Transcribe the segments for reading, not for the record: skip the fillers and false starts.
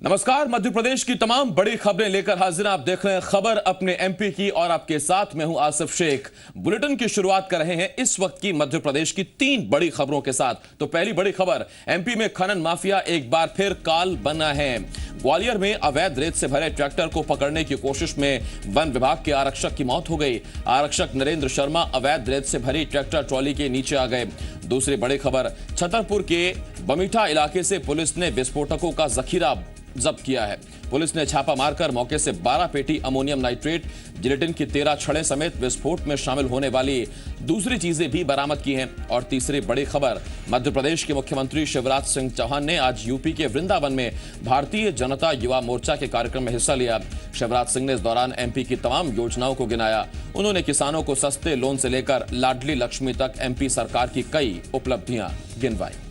नमस्कार। मध्य प्रदेश की तमाम बड़ी खबरें लेकर हाजिर हैं। आप देख रहे हैं खबर अपने एमपी की और आपके साथ मैं हूं आसिफ शेख। बुलेटिन की शुरुआत कर रहे हैं इस वक्त की मध्य प्रदेश की 3 बड़ी खबरों के साथ। तो पहली बड़ी खबर, एमपी में खनन माफिया एक बार फिर काल बना है। ग्वालियर में अवैध रेत से भरे ट्रैक्टर को पकड़ने की कोशिश में वन विभाग के आरक्षक की मौत हो गई। आरक्षक नरेंद्र शर्मा अवैध रेत से भरी ट्रैक्टर ट्रॉली के नीचे आ गए। दूसरी बड़ी खबर, छतरपुर के बमीठा इलाके से पुलिस ने विस्फोटकों का जखीरा जब्त किया है। पुलिस ने छापा मारकर मौके से 12 पेटी अमोनियम नाइट्रेट, जिलेटिन की 13 छड़ें समेत विस्फोट में शामिल होने वाली दूसरी चीजें भी बरामद की हैं। और तीसरी बड़ी खबर, मध्य प्रदेश के मुख्यमंत्री शिवराज सिंह चौहान ने आज यूपी के वृंदावन में भारतीय जनता युवा मोर्चा के कार्यक्रम में हिस्सा लिया। शिवराज सिंह ने इस दौरान एमपी की तमाम योजनाओं को गिनाया। उन्होंने किसानों को सस्ते लोन से लेकर लाडली लक्ष्मी तक एमपी सरकार की कई उपलब्धियां गिनवाई।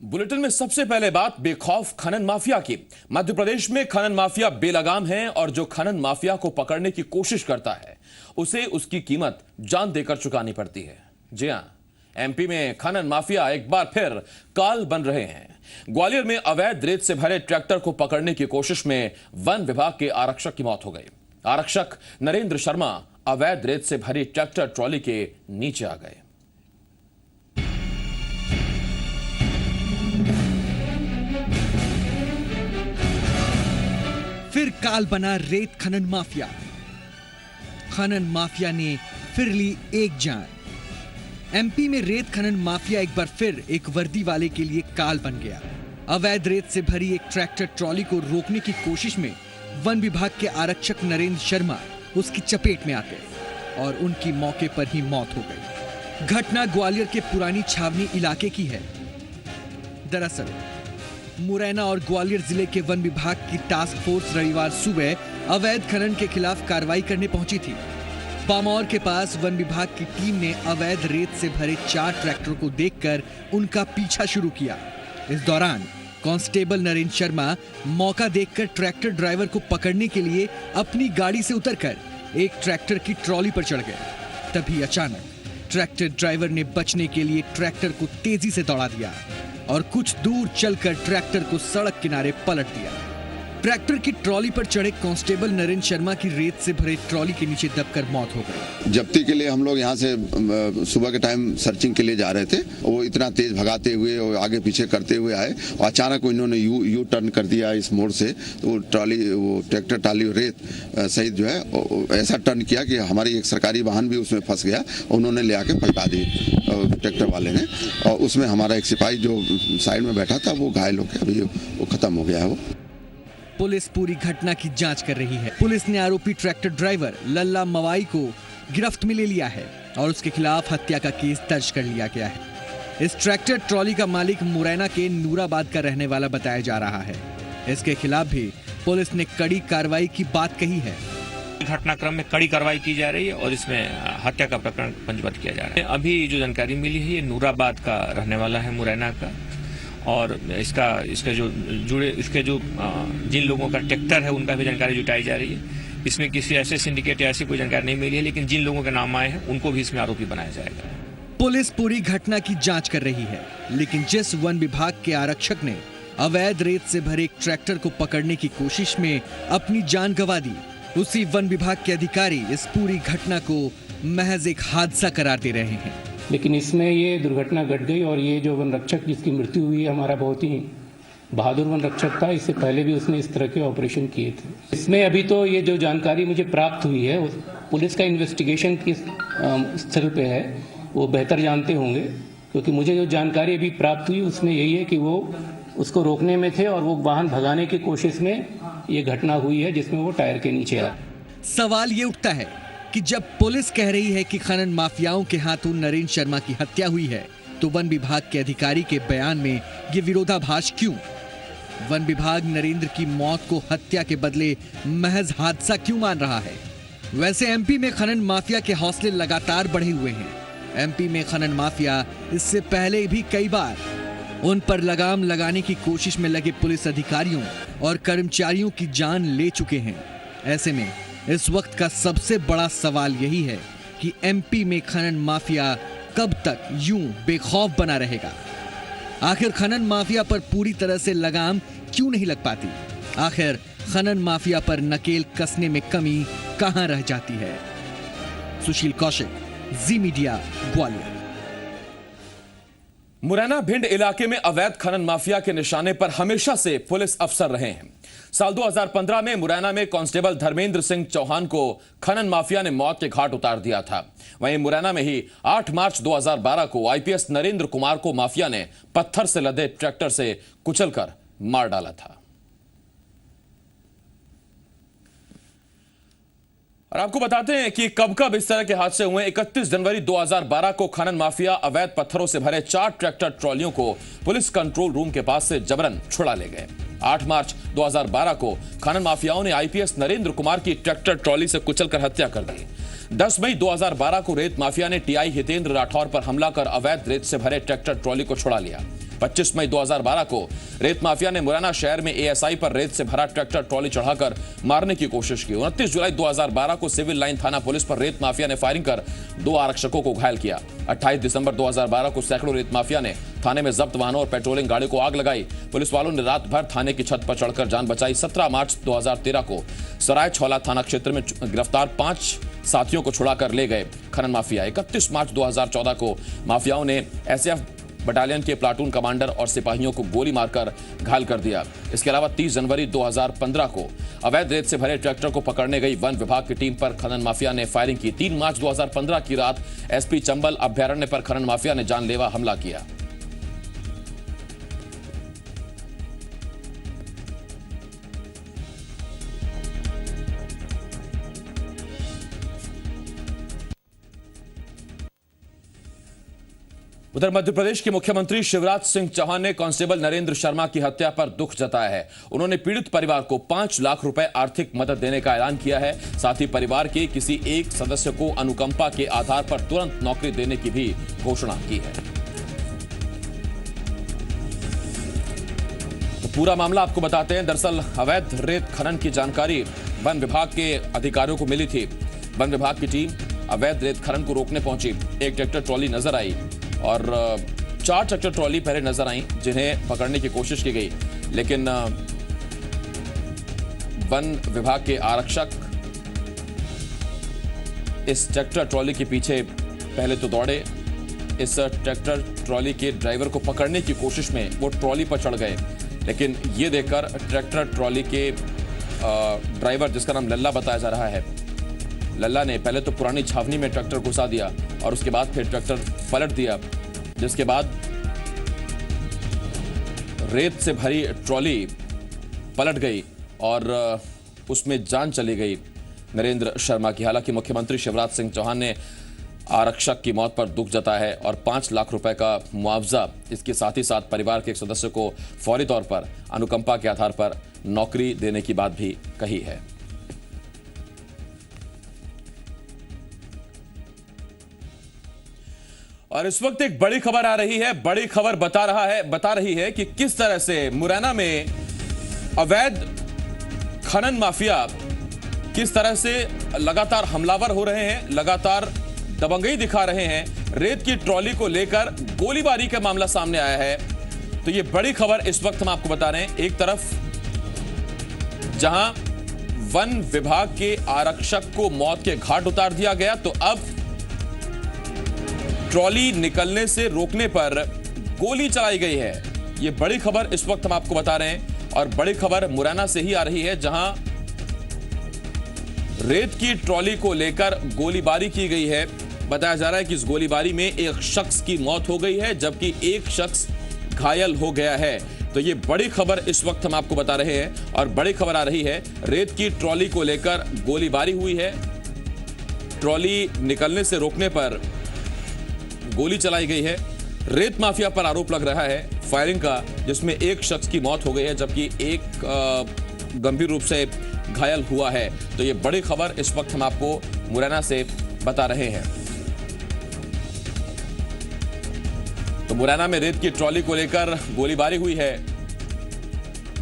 बुलेटिन में सबसे पहले बात बेखौफ खनन माफिया की। मध्य प्रदेश में खनन माफिया बेलगाम है और जो खनन माफिया को पकड़ने की कोशिश करता है उसे उसकी कीमत जान देकर चुकानी पड़ती है। जी हां, एमपी में खनन माफिया एक बार फिर काल बन रहे हैं। ग्वालियर में अवैध रेत से भरे ट्रैक्टर को पकड़ने की कोशिश में वन विभाग के आरक्षक की मौत हो गई। आरक्षक नरेंद्र शर्मा अवैध रेत से भरी ट्रैक्टर ट्रॉली के नीचे आ गए। फिर काल बना रेत खनन माफिया। खनन माफिया ने फिर ली एक जान। एमपी में रेत खनन माफिया एक बार फिर एक वर्दी वाले के लिए काल बन गया। अवैध रेत से भरी एक ट्रैक्टर ट्रॉली को रोकने की कोशिश में वन विभाग के आरक्षक नरेंद्र शर्मा उसकी चपेट में आ गए और उनकी मौके पर ही मौत हो गई। घटना ग्वालियर के पुरानी छावनी इलाके की है। दरअसल मुरैना और ग्वालियर जिले के वन विभाग की टास्क फोर्स रविवार सुबह अवैध खनन के खिलाफ कार्रवाई करने पहुंची थी। पामौर के पास वन विभाग की टीम ने अवैध रेत से भरे 4 ट्रैक्टर को देखकर उनका पीछा शुरू किया। इस दौरान कांस्टेबल नरेंद्र शर्मा मौका देखकर ट्रैक्टर ड्राइवर को पकड़ने के लिए अपनी गाड़ी से उतरकर एक ट्रैक्टर की ट्रॉली पर चढ़ गए। तभी अचानक ट्रैक्टर ड्राइवर ने बचने के लिए ट्रैक्टर को तेजी से दौड़ा दिया और कुछ दूर चलकर ट्रैक्टर को सड़क किनारे पलट दिया। ट्रैक्टर की ट्रॉली पर चढ़े कांस्टेबल नरेंद्र शर्मा की रेत से भरे ट्रॉली के नीचे दबकर मौत हो गई। जब्ती के लिए हम लोग यहाँ से सुबह के टाइम सर्चिंग के लिए जा रहे थे। वो इतना तेज भगाते हुए और आगे पीछे करते हुए आए और अचानक इन्होंने यू टर्न कर दिया इस मोड़ से। तो वो ट्रैक्टर ट्रॉली रेत सहित जो है ऐसा टर्न किया कि हमारी एक सरकारी वाहन भी उसमें फंस गया। उन्होंने ले आके पलटा दी ट्रैक्टर वाले ने, और उसमें हमारा एक सिपाही जो साइड में बैठा था वो घायल हो गया। अभी वो खत्म हो गया है। वो पुलिस पूरी घटना की जांच कर रही है। पुलिस ने आरोपी ट्रैक्टर ड्राइवर लल्ला मवाई को गिरफ्त में ले लिया है और उसके खिलाफ हत्या का केस दर्ज कर लिया गया है। इस ट्रैक्टर ट्रॉली का मालिक मुरैना के नूराबाद का रहने वाला बताया जा रहा है। इसके खिलाफ भी पुलिस ने कड़ी कार्रवाई की बात कही है। घटनाक्रम में कड़ी कार्रवाई की जा रही है और इसमें हत्या का प्रकरण पंजीबद्ध किया जा रहा है। अभी जो जानकारी मिली है ये नूराबाद का रहने वाला है, मुरैना का, और इसके जो जिन लोगों का ट्रैक्टर है उनका भी जानकारी जुटाई जा रही है। इसमें किसी ऐसे सिंडिकेट या ऐसी कोई जानकारी नहीं मिली है, लेकिन जिन लोगों के नाम आए हैं उनको भी इसमें आरोपी बनाया जाएगा। पुलिस पूरी घटना की जांच कर रही है, लेकिन जिस वन विभाग के आरक्षक ने अवैध रेत से भरे एक ट्रैक्टर को पकड़ने की कोशिश में अपनी जान गंवा दी, उसी वन विभाग के अधिकारी इस पूरी घटना को महज एक हादसा करार दे रहे हैं। लेकिन इसमें ये दुर्घटना घट गई और ये जो वन रक्षक जिसकी मृत्यु हुई हमारा बहुत ही बहादुर वन रक्षक था। इससे पहले भी उसने इस तरह के ऑपरेशन किए थे। इसमें अभी तो ये जो जानकारी मुझे प्राप्त हुई है पुलिस का इन्वेस्टिगेशन किस स्थल पे है वो बेहतर जानते होंगे, क्योंकि मुझे जो जानकारी अभी प्राप्त हुई उसमें यही है कि वो उसको रोकने में थे और वो वाहन भगाने की कोशिश में ये घटना हुई है जिसमें वो टायर के नीचे आया। सवाल ये उठता है कि जब पुलिस कह रही है कि खनन माफियाओं के हाथों नरेंद्र शर्मा की हत्या हुई है, तो वन विभाग के अधिकारी के बयान में ये विरोधाभास क्यों? वन विभाग नरेंद्र की मौत को हत्या के बदले महज हादसा क्यों मान रहा है? वैसे एमपी में खनन माफिया के हौसले लगातार बढ़े हुए हैं। एमपी में खनन माफिया इससे पहले भी कई बार उन पर लगाम लगाने की कोशिश में लगे पुलिस अधिकारियों और कर्मचारियों की जान ले चुके हैं। ऐसे में इस वक्त का सबसे बड़ा सवाल यही है कि एमपी में खनन माफिया कब तक यूं बेखौफ बना रहेगा? आखिर खनन माफिया पर पूरी तरह से लगाम क्यों नहीं लग पाती? आखिर खनन माफिया पर नकेल कसने में कमी कहां रह जाती है? सुशील कौशिक, जी मीडिया, ग्वालियर। मुरैना भिंड इलाके में अवैध खनन माफिया के निशाने पर हमेशा से पुलिस अफसर रहे हैं। साल 2015 में मुरैना में कांस्टेबल धर्मेंद्र सिंह चौहान को खनन माफिया ने मौत के घाट उतार दिया था। वहीं मुरैना में ही 8 मार्च 2012 को आईपीएस नरेंद्र कुमार को माफिया ने पत्थर से लदे ट्रैक्टर से कुचलकर मार डाला था। और आपको बताते हैं कि कब कब इस तरह के हादसे हुए। 31 जनवरी 2012 को खनन माफिया अवैध पत्थरों से भरे 4 ट्रैक्टर ट्रॉलियों को पुलिस कंट्रोल रूम के पास से जबरन छुड़ा ले गए। 8 मार्च 2012 को खनन माफियाओं ने आईपीएस नरेंद्र कुमार की ट्रैक्टर ट्रॉली से कुचलकर हत्या कर दी। 10 मई 2012 को रेत माफिया ने टीआई हितेंद्र राठौर पर हमला कर अवैध रेत से भरे ट्रैक्टर ट्रॉली को छुड़ा लिया। 25 मई 2012 को रेत माफिया ने मुरैना शहर में एएसआई पर रेत से भरा ट्रैक्टर ट्रॉली चढ़ाकर मारने की कोशिश की। 29 जुलाई 2012 को सिविल लाइन थाना पुलिस पर रेत माफिया ने फायरिंग कर 2 आरक्षकों को घायल किया। 28 दिसंबर 2012 को सैकड़ों रेत माफिया ने थाने में जब्त वाहनों और पेट्रोलिंग गाड़ी को आग लगाई। पुलिस वालों ने रात भर थाने की छत पर चढ़कर जान बचाई। 17 मार्च 2013 को सराय छौला थाना क्षेत्र में गिरफ्तार 5 साथियों को छुड़ाकर ले गए खनन माफिया। 31 मार्च 2014 को माफियाओं ने एसएफ बटालियन के प्लाटून कमांडर और सिपाहियों को गोली मारकर घायल कर दिया। इसके अलावा 30 जनवरी 2015 को अवैध रेत से भरे ट्रैक्टर को पकड़ने गई वन विभाग की टीम पर खनन माफिया ने फायरिंग की। 3 मार्च 2015 की रात एसपी चंबल अभ्यारण्य पर खनन माफिया ने जानलेवा हमला किया। उधर मध्य प्रदेश के मुख्यमंत्री शिवराज सिंह चौहान ने कांस्टेबल नरेंद्र शर्मा की हत्या पर दुख जताया है। उन्होंने पीड़ित परिवार को 5 लाख रुपए आर्थिक मदद देने का ऐलान किया है। साथ ही परिवार के किसी एक सदस्य को अनुकंपा के आधार पर तुरंत नौकरी देने की भी घोषणा की है। तो पूरा मामला आपको बताते हैं। दरअसल अवैध रेत खनन की जानकारी वन विभाग के अधिकारियों को मिली थी। वन विभाग की टीम अवैध रेत खनन को रोकने पहुंची। एक ट्रैक्टर ट्रॉली नजर आई और 4 ट्रैक्टर ट्रॉली पहले नजर आई जिन्हें पकड़ने की कोशिश की गई, लेकिन वन विभाग के आरक्षक इस ट्रैक्टर ट्रॉली के पीछे पहले तो दौड़े। इस ट्रैक्टर ट्रॉली के ड्राइवर को पकड़ने की कोशिश में वो ट्रॉली पर चढ़ गए, लेकिन ये देखकर ट्रैक्टर ट्रॉली के ड्राइवर, जिसका नाम लल्ला बताया जा रहा है, लल्ला ने पहले तो पुरानी छावनी में ट्रैक्टर घुसा दिया और उसके बाद फिर ट्रैक्टर पलट दिया, जिसके बाद रेत से भरी ट्रॉली पलट गई और उसमें जान चली गई नरेंद्र शर्मा की। हालांकि मुख्यमंत्री शिवराज सिंह चौहान ने आरक्षक की मौत पर दुख जताया है और 5 लाख रुपए का मुआवजा, इसके साथ ही साथ परिवार के एक सदस्य को फौरी तौर पर अनुकंपा के आधार पर नौकरी देने की बात भी कही है। और इस वक्त एक बड़ी खबर आ रही है। बड़ी खबर बता रही है कि किस तरह से मुरैना में अवैध खनन माफिया किस तरह से लगातार हमलावर हो रहे हैं, लगातार दबंगई दिखा रहे हैं। रेत की ट्रॉली को लेकर गोलीबारी का मामला सामने आया है। तो ये बड़ी खबर इस वक्त हम आपको बता रहे हैं। एक तरफ जहां वन विभाग के आरक्षक को मौत के घाट उतार दिया गया, तो अब ट्रॉली निकलने से रोकने पर गोली चलाई गई है। यह बड़ी खबर इस वक्त हम आपको बता रहे हैं और बड़ी खबर मुरैना से ही आ रही है, जहां रेत की ट्रॉली को लेकर गोलीबारी की गई है। बताया जा रहा है कि इस गोलीबारी में एक शख्स की मौत हो गई है जबकि एक शख्स घायल हो गया है। तो ये बड़ी खबर इस वक्त हम आपको बता रहे हैं और बड़ी खबर आ रही है। रेत की ट्रॉली को लेकर गोलीबारी हुई है। ट्रॉली निकलने से रोकने पर गोली चलाई गई है। रेत माफिया पर आरोप लग रहा है फायरिंग का, जिसमें एक शख्स की मौत हो गई है जबकि एक गंभीर रूप से घायल हुआ है। तो ये बड़ी खबर इस वक्त हम आपको मुरैना से बता रहे हैं। तो मुरैना में रेत की ट्रॉली को लेकर गोलीबारी हुई है।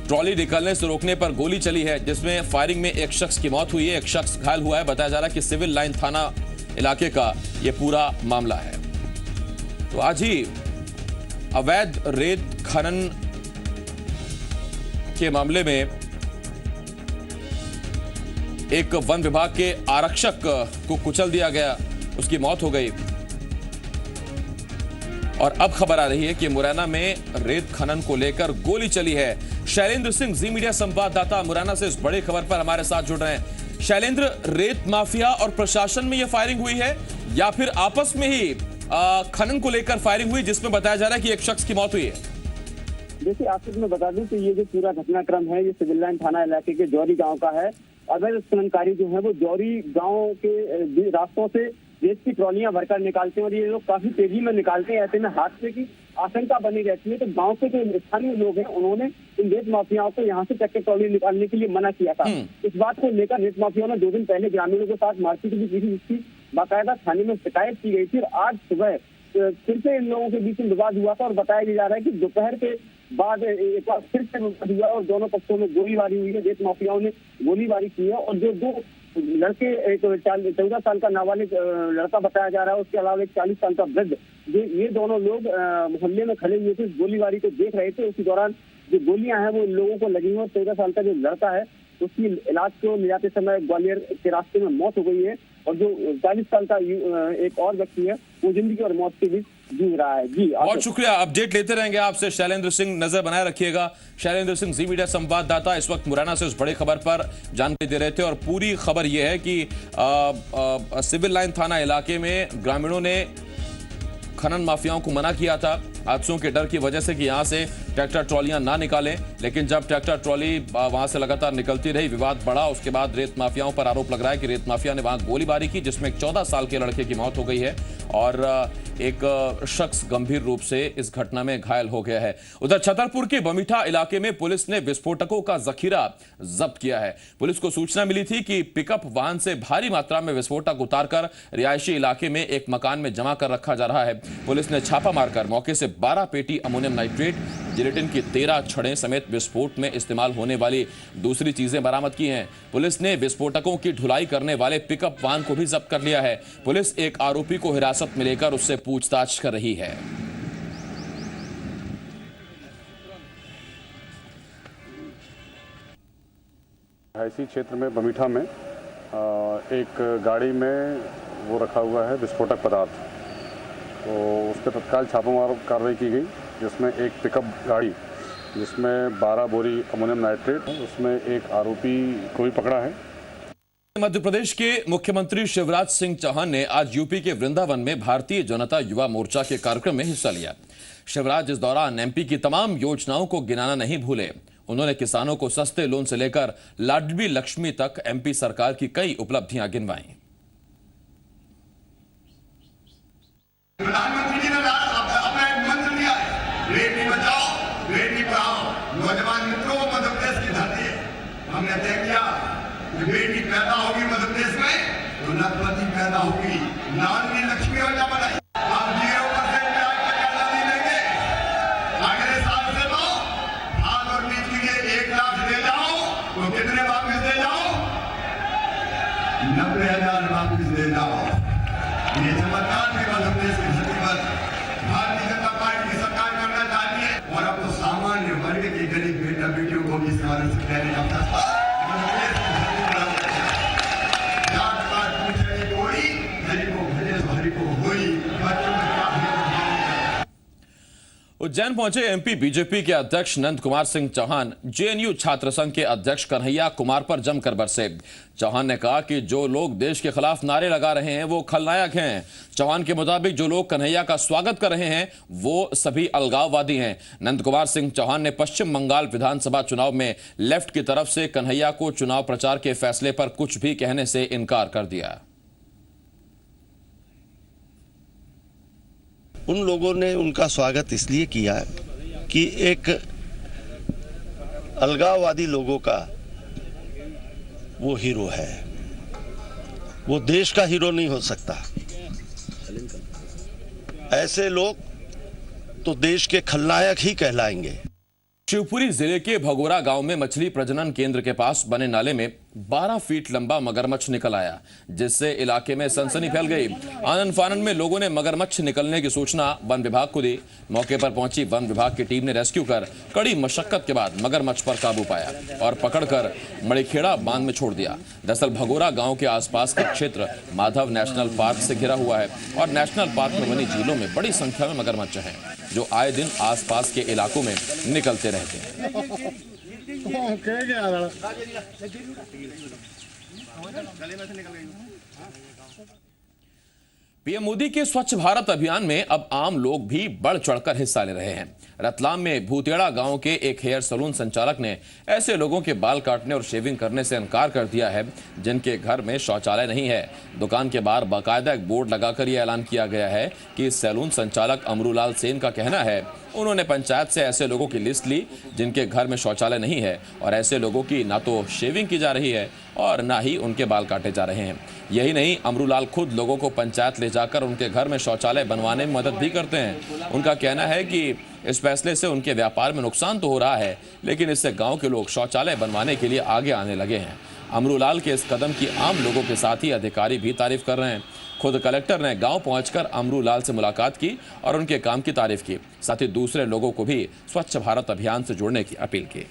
ट्रॉली निकलने से रोकने पर गोली चली है, जिसमें फायरिंग में एक शख्स की मौत हुई है, एक शख्स घायल हुआ है। बताया जा रहा है कि सिविल लाइन थाना इलाके का यह पूरा मामला है। तो आज ही अवैध रेत खनन के मामले में एक वन विभाग के आरक्षक को कुचल दिया गया, उसकी मौत हो गई। और अब खबर आ रही है कि मुरैना में रेत खनन को लेकर गोली चली है। शैलेंद्र सिंह, जी मीडिया संवाददाता मुरैना से इस बड़ी खबर पर हमारे साथ जुड़ रहे हैं। शैलेंद्र, रेत माफिया और प्रशासन में यह फायरिंग हुई है या फिर आपस में ही खनन को लेकर फायरिंग हुई, जिसमें बताया जा रहा है कि एक शख्स की मौत हुई है? देखिए, आपको मैं बता दूं कि ये जो पूरा घटनाक्रम है ये सिविल लाइन थाना इलाके के जौरी गांव का है। अवैध खननकारी जो है वो जौरी गांव के रास्तों से रेत की ट्रॉलियां भरकर निकालते हैं और ये लोग काफी तेजी में निकालते हैं। ऐसे में हादसे की आशंका बनी रहती है। तो गांव के जो स्थानीय लोग हैं उन्होंने इन रेत माफियाओं को यहाँ से ट्रैक्टर ट्रॉली निकालने के लिए मना किया था। इस बात को लेकर रेत माफियाओं ने 2 दिन पहले ग्रामीणों के साथ मारपीट भी की थी, जिसकी बाकायदा थाने में शिकायत की गई थी। और आज सुबह फिर से इन लोगों के बीच में विवाद हुआ था और बताया जा रहा है कि दोपहर के बाद एक बार फिर से विवाद हुआ और दोनों पक्षों में गोलीबारी हुई है। रेत माफियाओं ने गोलीबारी की है और जो 2 लड़के, एक 14 साल का नाबालिग लड़का बताया जा रहा है, उसके अलावा एक 40 साल का वृद्ध, ये दोनों लोग मोहल्ले में खड़े हुए थे, गोलीबारी को देख रहे थे। उसी दौरान जो गोलियां हैं वो इन लोगों को लगी हैं और 14 साल का जो लड़का है उसकी इलाज को ले जाते समय ग्वालियर के रास्ते में मौत हो गई है। और जो 40 साल का एक और व्यक्ति है वो जिंदगी और मौत के बीच जूझ रहा है। जी, बहुत शुक्रिया, अपडेट लेते रहेंगे आपसे। शैलेंद्र सिंह, नजर बनाए रखिएगा। शैलेंद्र सिंह, जी मीडिया संवाददाता, इस वक्त मुरैना से उस बड़ी खबर पर जानकारी दे रहे थे। और पूरी खबर यह है कि सिविल लाइन थाना इलाके में ग्रामीणों ने खनन माफियाओं को मना किया था हादसों के डर की वजह से कि यहां से ट्रैक्टर ट्रॉलियां ना निकालें। लेकिन जब ट्रैक्टर ट्रॉली वहां से लगातार निकलती रही, विवाद बढ़ा। उसके बाद रेत माफियाओं पर आरोप लग रहा है कि रेत माफिया ने वहां गोलीबारी की, जिसमें एक 14 साल के लड़के की मौत हो गई है और एक शख्स गंभीर रूप से इस घटना में घायल हो गया है। उधर छतरपुर के बमीठा इलाके में पुलिस ने विस्फोटकों का जखीरा जब्त किया है। पुलिस को सूचना मिली थी कि पिकअप वाहन से भारी मात्रा में विस्फोटक उतारकर रिहायशी इलाके में एक मकान में जमा कर रखा जा रहा है। पुलिस ने छापा मारकर मौके से 12 पेटी अमोनियम नाइट्रेट, जिलेटिन की 13 छड़ें समेत विस्फोट में इस्तेमाल होने वाली दूसरी चीजें बरामद की हैं। पुलिस ने विस्फोटकों की ढुलाई करने वाले पिकअप वाहन को भी जब्त कर लिया है। पुलिस एक आरोपी को हिरासत में लेकर उससे पूछताछ कर रही है। इसी क्षेत्र में बमीठा में एक गाड़ी में वो रखा हुआ है विस्फोटक पदार्थ, तो उस पर तत्काल छापामार कार्रवाई की गई, जिसमें एक पिकअप गाड़ी जिसमें 12 बोरी अमोनियम नाइट्रेट है, उसमें एक आरोपी को भी पकड़ा है। मध्य प्रदेश के मुख्यमंत्री शिवराज सिंह चौहान ने आज यूपी के वृंदावन में भारतीय जनता युवा मोर्चा के कार्यक्रम में हिस्सा लिया। शिवराज इस दौरान एमपी की तमाम योजनाओं को गिनाना नहीं भूले। उन्होंने किसानों को सस्ते लोन से लेकर लाडली लक्ष्मी तक एमपी सरकार की कई उपलब्धियां गिनवाई। प्रधानमंत्री जी ने अपना एक मंत्र दिया है, बेटी बचाओ बेटी पढ़ाओ। नौजवान मित्रों, मध्य प्रदेश की धरती है, हमने तय किया कि बेटी पैदा होगी मध्य प्रदेश में तो लखपति पैदा होगी। लाडली लक्ष्मी योजना बनाई, आप 0% ब्याज पर कर्जा नहीं लेंगे। अगले साल से तो खाद और बीज के लिए 1 लाख दे जाओ तो कितने वापिस दे जाओ? 90,000 वापिस दे जाओ। ये चमत्कार के मध्य प्रदेश की धरती पर भारतीय जनता पार्टी की सरकार करना चाहती है। और अब तो सामान्य वर्ग के गरीब बेटा बेटियों को भी स्कॉलरशिप देने का फैसला मध्य प्रदेश की धरती पर जात पात पूछे कोई, गरीबों भले गरीबों हुई, बच्चों में क्या उज्जैन पहुंचे एमपी बीजेपी के अध्यक्ष नंद कुमार सिंह चौहान जेएनयू छात्र संघ के अध्यक्ष कन्हैया कुमार पर जमकर बरसे। चौहान ने कहा कि जो लोग देश के खिलाफ नारे लगा रहे हैं वो खलनायक हैं। चौहान के मुताबिक जो लोग कन्हैया का स्वागत कर रहे हैं वो सभी अलगाववादी हैं। नंद कुमार सिंह चौहान ने पश्चिम बंगाल विधानसभा चुनाव में लेफ्ट की तरफ से कन्हैया को चुनाव प्रचार के फैसले पर कुछ भी कहने से इनकार कर दिया। उन लोगों ने उनका स्वागत इसलिए किया कि एक अलगाववादी लोगों का वो हीरो है, वो देश का हीरो नहीं हो सकता। ऐसे लोग तो देश के खलनायक ही कहलाएंगे। शिवपुरी जिले के भगोरा गांव में मछली प्रजनन केंद्र के पास बने नाले में 12 फीट लंबा मगरमच्छ निकल आया, जिससे इलाके में सनसनी फैल गई। आनन फानन में लोगों ने मगरमच्छ निकलने की सूचना वन विभाग को दी। मौके पर पहुंची वन विभाग की टीम ने रेस्क्यू कर कड़ी मशक्कत के बाद मगरमच्छ पर काबू पाया और पकड़कर मड़ीखेड़ा बांध में छोड़ दिया। दरअसल भगोरा गांव के आसपास का क्षेत्र माधव नेशनल पार्क से घिरा हुआ है और नेशनल पार्क में बनी झीलों में बड़ी संख्या में मगरमच्छ हैं, जो आए दिन आसपास के इलाकों में निकलते रहते हैं। पीएम मोदी के स्वच्छ भारत अभियान में अब आम लोग भी बढ़ चढ़कर हिस्सा ले रहे हैं। रतलाम में भूतेड़ा गांव के एक हेयर सैलून संचालक ने ऐसे लोगों के बाल काटने और शेविंग करने से इनकार कर दिया है जिनके घर में शौचालय नहीं है। दुकान के बाहर बाकायदा एक बोर्ड लगाकर यह ऐलान किया गया है कि सैलून संचालक अमरूलाल सेन का कहना है उन्होंने पंचायत से ऐसे लोगों की लिस्ट ली जिनके घर में शौचालय नहीं है और ऐसे लोगों की ना तो शेविंग की जा रही है और ना ही उनके बाल काटे जा रहे हैं। यही नहीं, अमरूलाल खुद लोगों को पंचायत ले जाकर उनके घर में शौचालय बनवाने में मदद भी करते हैं। उनका कहना है कि इस फैसले से उनके व्यापार में नुकसान तो हो रहा है, लेकिन इससे गांव के लोग शौचालय बनवाने के लिए आगे आने लगे हैं। अमरूलाल के इस कदम की आम लोगों के साथ ही अधिकारी भी तारीफ कर रहे हैं। खुद कलेक्टर ने गांव पहुंचकर अमरूलाल से मुलाकात की और उनके काम की तारीफ की, साथ ही दूसरे लोगों को भी स्वच्छ भारत अभियान से जुड़ने की अपील की।